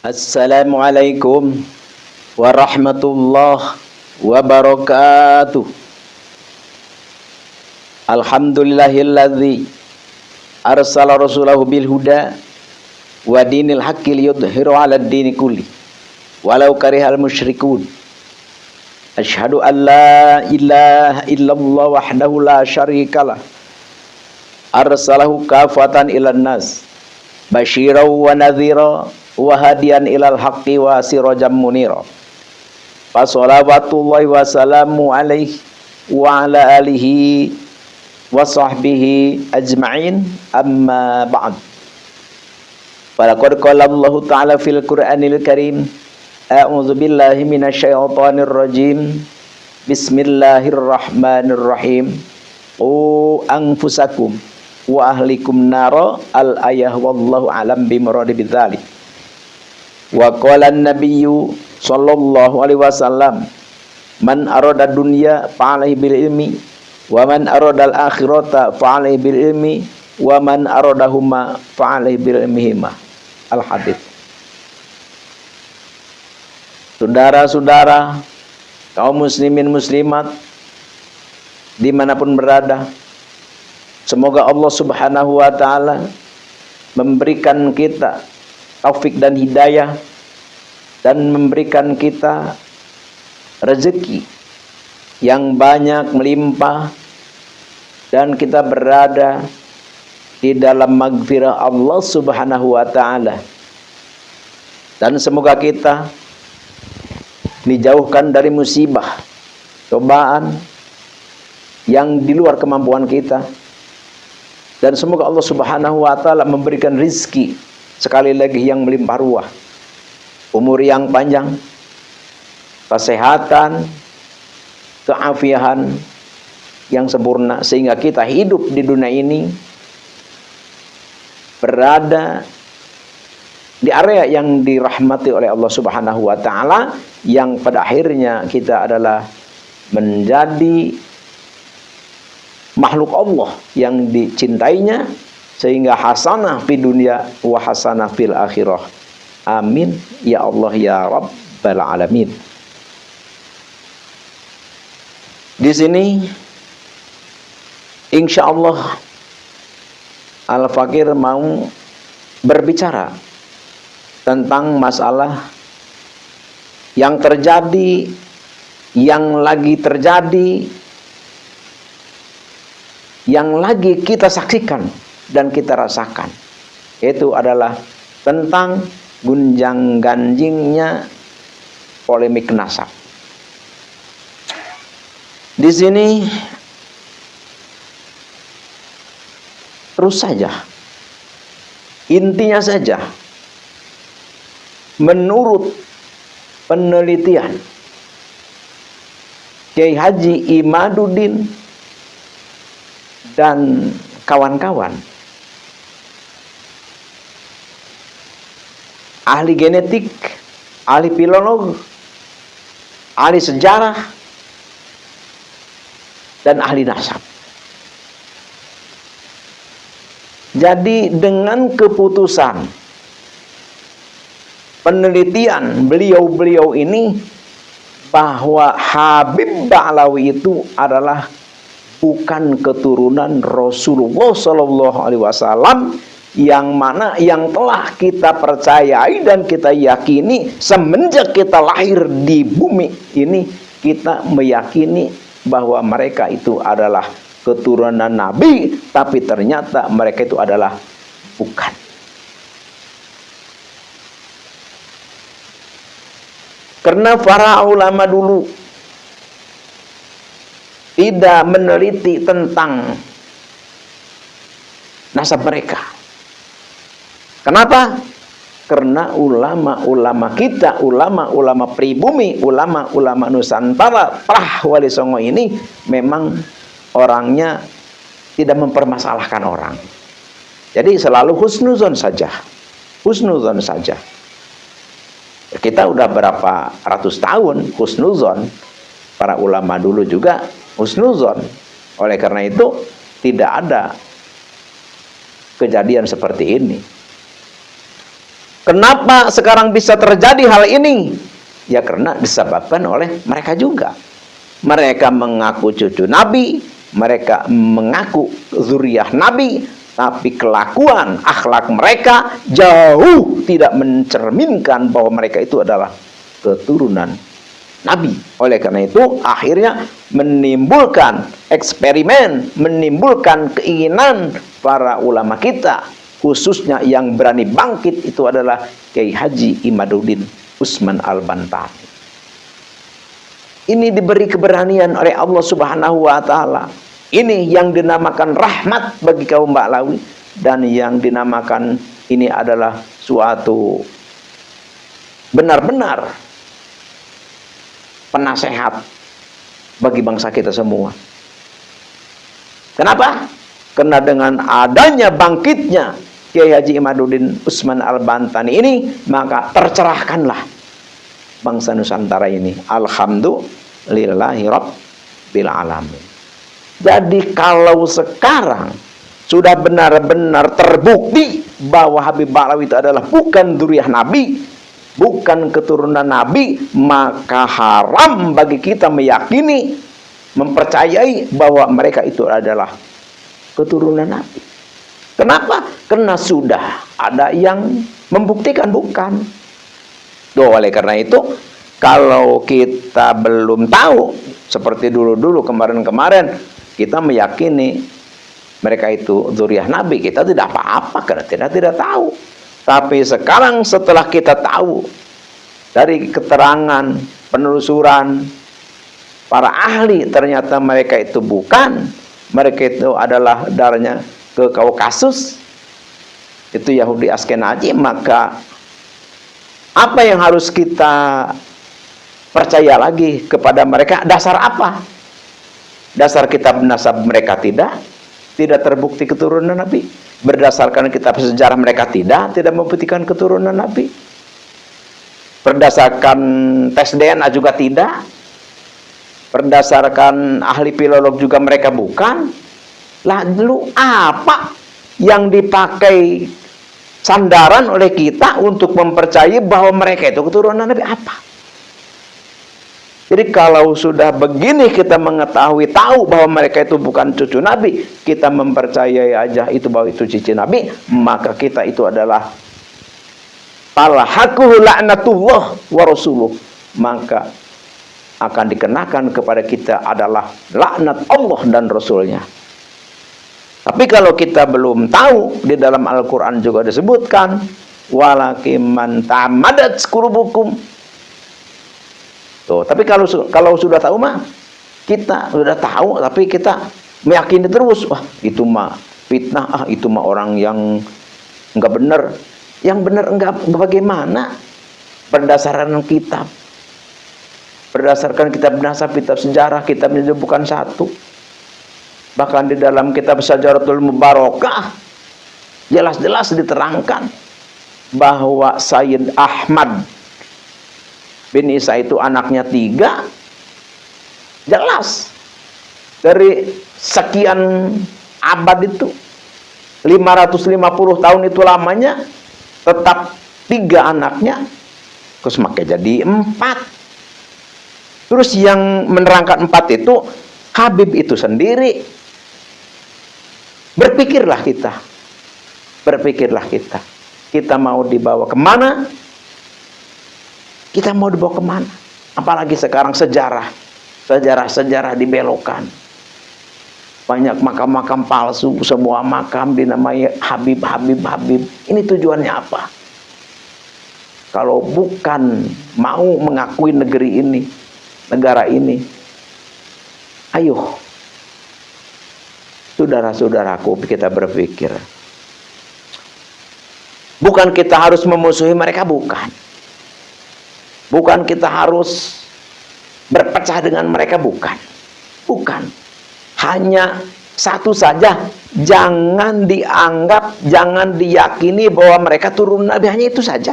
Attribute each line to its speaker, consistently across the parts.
Speaker 1: Assalamualaikum warahmatullahi wabarakatuh. Alhamdulillahilladzi arsala rasulahu bil huda wa dinil haqqi liyudhhiru 'alad dini kulli walau karihal musyrikun. Asyhadu an la ilaha illallah wahdahu la syarikalah arsalahu kafatan ilan nas basyiran wa nadhira wa hadiyan ilal haqqi wa sirajan munira. Fa shalawatullahi wa salamu alaihi wa ala alihi wa sahbihi ajma'in, amma ba'd. Falaqad qala Allah ta'ala fil Qur'anil Karim, a'udzu billahi minasyaitonir rajim. Bismillahirrahmanirrahim. Qu anfusakum wa ahlikum nara, al-ayah wallahu alam bimuradi bidzalik. Wa qala an-nabiyyu sallallahu alaihi wasallam, man arada dunya fa'alaihi bil ilmi wa man arada al-akhirata fa'alaihi bil ilmi wa man aradahuma fa'alaihi bil ilmihima. Al-hadits. Saudara-saudara, kaum muslimin muslimat dimanapun berada, semoga Allah subhanahu wa ta'ala memberikan kita taufik dan hidayah dan memberikan kita rezeki yang banyak melimpah dan kita berada di dalam maghfirah Allah subhanahu wa ta'ala. Dan semoga kita dijauhkan dari musibah, cobaan yang di luar kemampuan kita, dan semoga Allah subhanahu wa ta'ala memberikan rizki sekali lagi yang melimpah ruah, umur yang panjang, kesehatan, keafian yang sempurna, sehingga kita hidup di dunia ini berada di area yang dirahmati oleh Allah subhanahu wa ta'ala, yang pada akhirnya kita adalah menjadi makhluk Allah yang dicintainya, sehingga hasanah fi dunia wa hasanah fil akhirah. Amin ya Allah ya Rabbal alamin. Di sini insyaallah Al-Fakir mau berbicara tentang masalah yang terjadi, yang lagi terjadi, yang lagi kita saksikan dan kita rasakan. Itu adalah tentang gunjang ganjingnya polemik nasab. Di sini terus saja, intinya saja, menurut penelitian Kiai Haji Imaduddin dan kawan-kawan, ahli genetik, ahli filolog, ahli sejarah, dan ahli nasab. Jadi dengan keputusan penelitian beliau-beliau ini bahwa Habib Ba'alawi itu adalah bukan keturunan Rasulullah Shallallahu Alaihi Wasallam, yang mana yang telah kita percayai dan kita yakini semenjak kita lahir di bumi ini, kita meyakini bahwa mereka itu adalah keturunan Nabi, tapi ternyata mereka itu adalah bukan. Karena para ulama dulu tidak meneliti tentang nasab mereka. Kenapa? Karena ulama-ulama kita, ulama-ulama pribumi, ulama-ulama Nusantara, Prah Wali Songo ini memang orangnya tidak mempermasalahkan orang. Jadi selalu husnuzon saja. Husnuzon saja. Kita udah berapa ratus tahun husnuzon. Para ulama dulu juga husnuzon. Oleh karena itu tidak ada kejadian seperti ini. Kenapa sekarang bisa terjadi hal ini? Ya karena disebabkan oleh mereka juga. Mereka mengaku cucu Nabi, mereka mengaku zuriyah Nabi, tapi kelakuan akhlak mereka jauh tidak mencerminkan bahwa mereka itu adalah keturunan Nabi. Oleh karena itu akhirnya menimbulkan eksperimen, menimbulkan keinginan para ulama kita, khususnya yang berani bangkit itu adalah Kiai Haji Imaduddin Usman Al-Bantani. Ini diberi keberanian oleh Allah Subhanahu wa taala. Ini yang dinamakan rahmat bagi kaum Ba'lawi, dan yang dinamakan ini adalah suatu benar-benar penasehat bagi bangsa kita semua. Kenapa? Karena dengan adanya bangkitnya Kiai Haji Imaduddin Usman Al-Bantani ini, maka tercerahkanlah bangsa Nusantara ini. Alhamdulillahi Rabbil Alamin. Jadi kalau sekarang sudah benar-benar terbukti bahwa Habib Ba'lawi itu adalah bukan dzurriyyah Nabi, bukan keturunan Nabi, maka haram bagi kita meyakini, mempercayai bahwa mereka itu adalah keturunan Nabi. Kenapa? Karena sudah ada yang membuktikan bukan. Oleh karena itu, kalau kita belum tahu, seperti dulu-dulu kemarin-kemarin, kita meyakini mereka itu dzurriyyah Nabi, kita tidak apa-apa karena tidak tahu. Tapi sekarang setelah kita tahu dari keterangan, penelusuran para ahli, ternyata mereka itu bukan, mereka itu adalah darahnya ke Kaukasus, itu Yahudi Askenazi, maka apa yang harus kita percaya lagi kepada mereka? Dasar apa? Dasar kitab nasab mereka tidak terbukti keturunan Nabi. Berdasarkan kitab sejarah mereka tidak membuktikan keturunan Nabi. Berdasarkan tes DNA juga tidak. Berdasarkan ahli filolog juga mereka bukan. Lalu apa yang dipakai sandaran oleh kita untuk mempercayai bahwa mereka itu keturunan Nabi? Apa? Jadi kalau sudah begini kita mengetahui, tahu bahwa mereka itu bukan cucu Nabi, kita mempercayai aja itu bahwa itu cucu Nabi, maka kita itu adalah talahaquhu la'natullah wa rasuluh, maka akan dikenakan kepada kita adalah laknat Allah dan Rasulnya. Tapi kalau kita belum tahu, di dalam Al-Quran juga disebutkan, walakin man ta'ammadat qulubukum. Tuh, tapi kalau sudah tahu mah, kita sudah tahu tapi kita meyakini terus, wah itu mah fitnah, itu mah orang yang enggak benar. Yang benar enggak bagaimana? Berdasarkan kitab. Berdasarkan kitab nasab, kitab sejarah, kitabnya bukan satu. Bahkan di dalam kitab Syajaratul Mubarakah jelas-jelas diterangkan bahwa Sayyid Ahmad bin Isa itu anaknya 3. Jelas dari sekian abad itu 550 tahun itu lamanya, tetap 3 anaknya, terus makanya jadi 4. Terus yang menerangkan 4 itu Habib itu sendiri. Berpikirlah kita kita mau dibawa kemana? Kita mau dibawa kemana? Apalagi sekarang sejarah dibelokkan. Banyak makam-makam palsu, semua makam dinamai Habib. Ini tujuannya apa? Kalau bukan mau mengakui negeri ini, negara ini, ayo, saudara-saudaraku, kita berpikir. Bukan kita harus memusuhi mereka, bukan. Bukan kita harus berpecah dengan mereka, bukan. Hanya satu saja, jangan dianggap, jangan diyakini bahwa mereka turun Nabi, hanya itu saja.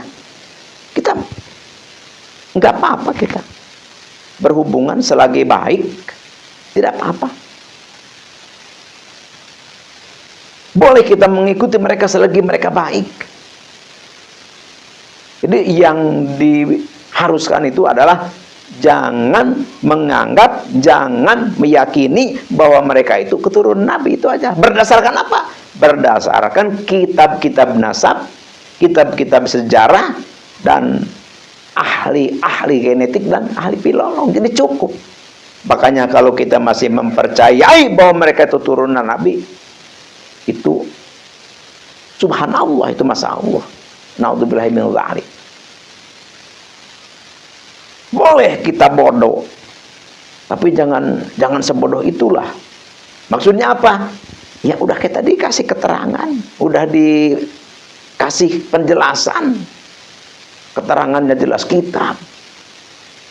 Speaker 1: Kita nggak apa-apa, kita berhubungan selagi baik, tidak apa-apa. Boleh kita mengikuti mereka selagi mereka baik. Jadi yang diharuskan itu adalah jangan menganggap, jangan meyakini bahwa mereka itu keturunan Nabi, itu aja. Berdasarkan apa? Berdasarkan kitab-kitab nasab, kitab-kitab sejarah, dan ahli-ahli genetik dan ahli filolog. Jadi cukup. Makanya kalau kita masih mempercayai bahwa mereka itu turunan Nabi, itu subhanallah, itu masa Allah. Naudzubillahi min dzalik. Boleh kita bodoh, tapi jangan sebodoh itulah. Maksudnya apa? Ya udah kita dikasih keterangan, udah dikasih penjelasan, keterangannya jelas, kitab,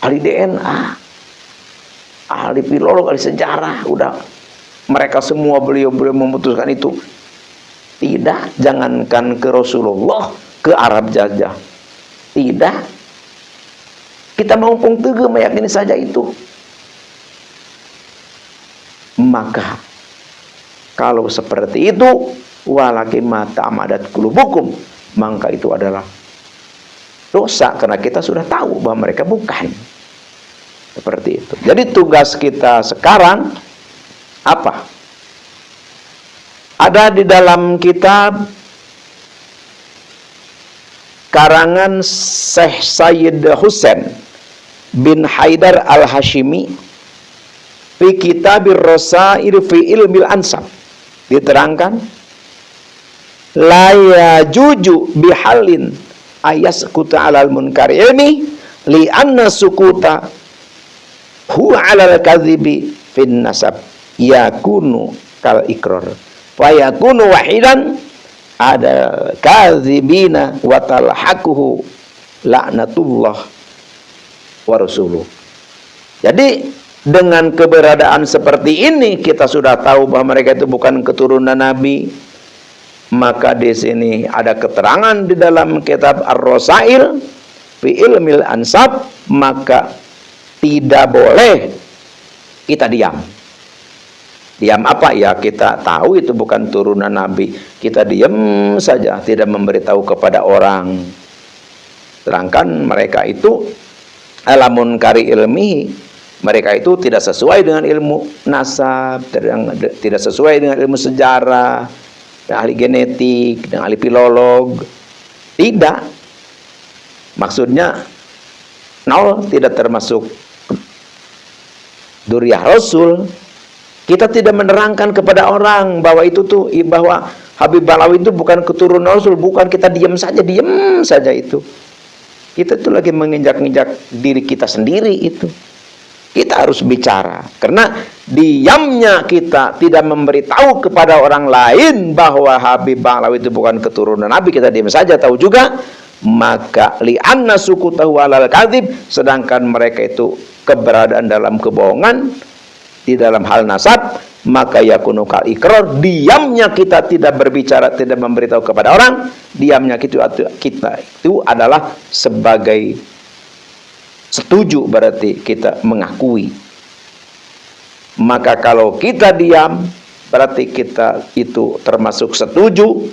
Speaker 1: ahli DNA, ahli filolog, ahli sejarah, udah mereka semua beliau memutuskan itu. Tidak, jangankan ke Rasulullah, ke Arab jajah, tidak. Kita mumpung teguh meyakini saja itu. Maka kalau seperti itu, walakin mata amadat kulubukum, maka itu adalah dosa, karena kita sudah tahu bahwa mereka bukan. Seperti itu. Jadi tugas kita sekarang apa? Ada di dalam kitab karangan Syekh Sayyid Husain bin Haidar al-Hashimi fi kitabir Rasail fi ilmil ansab, diterangkan la yajuju bihalin ayaskuta alal munkar ilmi li anna sukuta huwa alal kadhibi fin nasab yakunu kal ikrar wa yakunu wahidan ada kadzibina wa talhaquhu laknatullah wa rasuluh. Jadi dengan keberadaan seperti ini kita sudah tahu bahwa mereka itu bukan keturunan Nabi. Maka di sini ada keterangan di dalam kitab Ar-Rasail fi ilmil ansab, maka tidak boleh kita diam. Diam apa? Ya kita tahu itu bukan turunan Nabi, kita diam saja, tidak memberitahu kepada orang. Sedangkan mereka itu alamun kari ilmi, mereka itu tidak sesuai dengan ilmu nasab, tidak sesuai dengan ilmu sejarah, dengan ahli genetik, dengan ahli filolog. Tidak. Maksudnya nol, tidak termasuk duriyah Rasul. Kita tidak menerangkan kepada orang bahwa itu tuh, bahwa Habib Balawi itu bukan keturunan Rasul, bukan. Kita diam saja itu. Kita tuh lagi menginjak-injak diri kita sendiri itu. Kita harus bicara, karena diamnya kita tidak memberitahu kepada orang lain bahwa Habib Balawi itu bukan keturunan Nabi, kita diam saja, tahu juga, maka li'anna sukutahu alal kadzib, sedangkan mereka itu keberadaan dalam kebohongan di dalam hal nasab, maka yakunu kal ikrar, diamnya kita tidak berbicara, tidak memberitahu kepada orang, diamnya kita itu adalah sebagai setuju, berarti kita mengakui. Maka kalau kita diam, berarti kita itu termasuk setuju,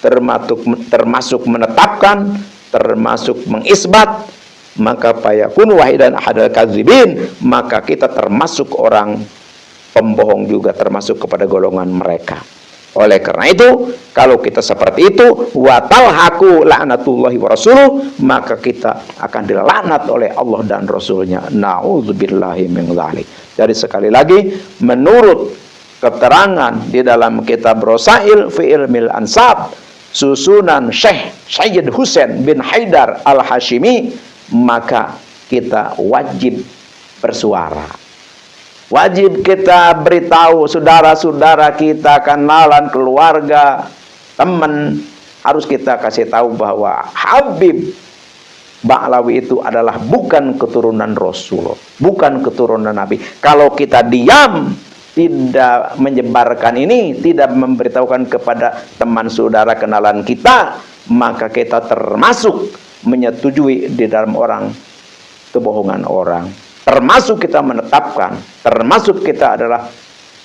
Speaker 1: termasuk menetapkan, termasuk mengisbat. Maka fayakun wahidan ahadal kadzibin, maka kita termasuk orang pembohong juga, termasuk kepada golongan mereka. Oleh karena itu, kalau kita seperti itu, wa talhaqu la'natullahi wa rasuluh, maka kita akan dilaknat oleh Allah dan Rasulnya. Na'udzubillahi min dzalik. Jadi sekali lagi, menurut keterangan di dalam kitab Rasail fi ilmil ansab, susunan Syekh Sayyid Husain bin Haidar al-Hashimi, maka kita wajib bersuara. Wajib kita beritahu saudara-saudara kita, kenalan, keluarga, teman, harus kita kasih tahu bahwa Habib Ba'lawi itu adalah bukan keturunan Rasul, bukan keturunan Nabi. Kalau kita diam, tidak menyebarkan ini, tidak memberitahukan kepada teman, saudara, kenalan kita, maka kita termasuk menyetujui di dalam orang kebohongan orang, termasuk kita menetapkan, termasuk kita adalah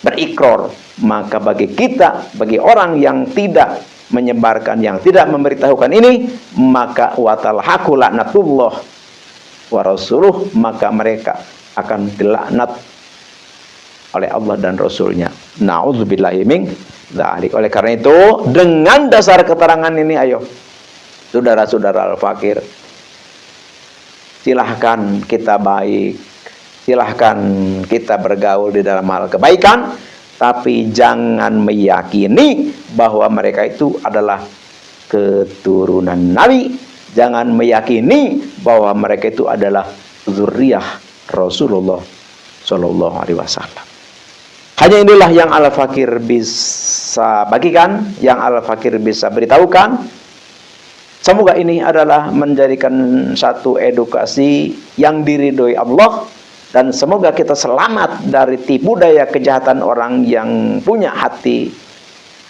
Speaker 1: berikrar. Maka bagi kita, bagi orang yang tidak menyebarkan, yang tidak memberitahukan ini, maka watalhaqu laknatullah wa rasuluh, maka mereka akan dilaknat oleh Allah dan Rasulnya. Na'udzubillahi min dzalik. Oleh karena itu, dengan dasar keterangan ini, ayo saudara-saudara al-fakir, silahkan kita baik, silahkan kita bergaul di dalam hal kebaikan, tapi jangan meyakini bahwa mereka itu adalah keturunan Nabi. Jangan meyakini bahwa mereka itu adalah zuriyah Rasulullah Shallallahu Alaihi Wasallam. Hanya inilah yang al-fakir bisa bagikan, yang al-fakir bisa beritahukan. Semoga ini adalah menjadikan satu edukasi yang diridhoi Allah, dan semoga kita selamat dari tipu daya kejahatan orang yang punya hati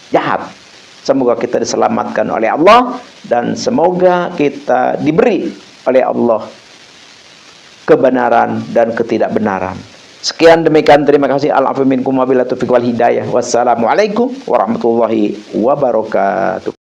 Speaker 1: jahat. Semoga kita diselamatkan oleh Allah, dan semoga kita diberi oleh Allah kebenaran dan ketidakbenaran. Sekian demikian, terima kasih. Al-afu minkum wabillahi taufiq wal hidayah. Wassalamualaikum warahmatullahi wabarakatuh.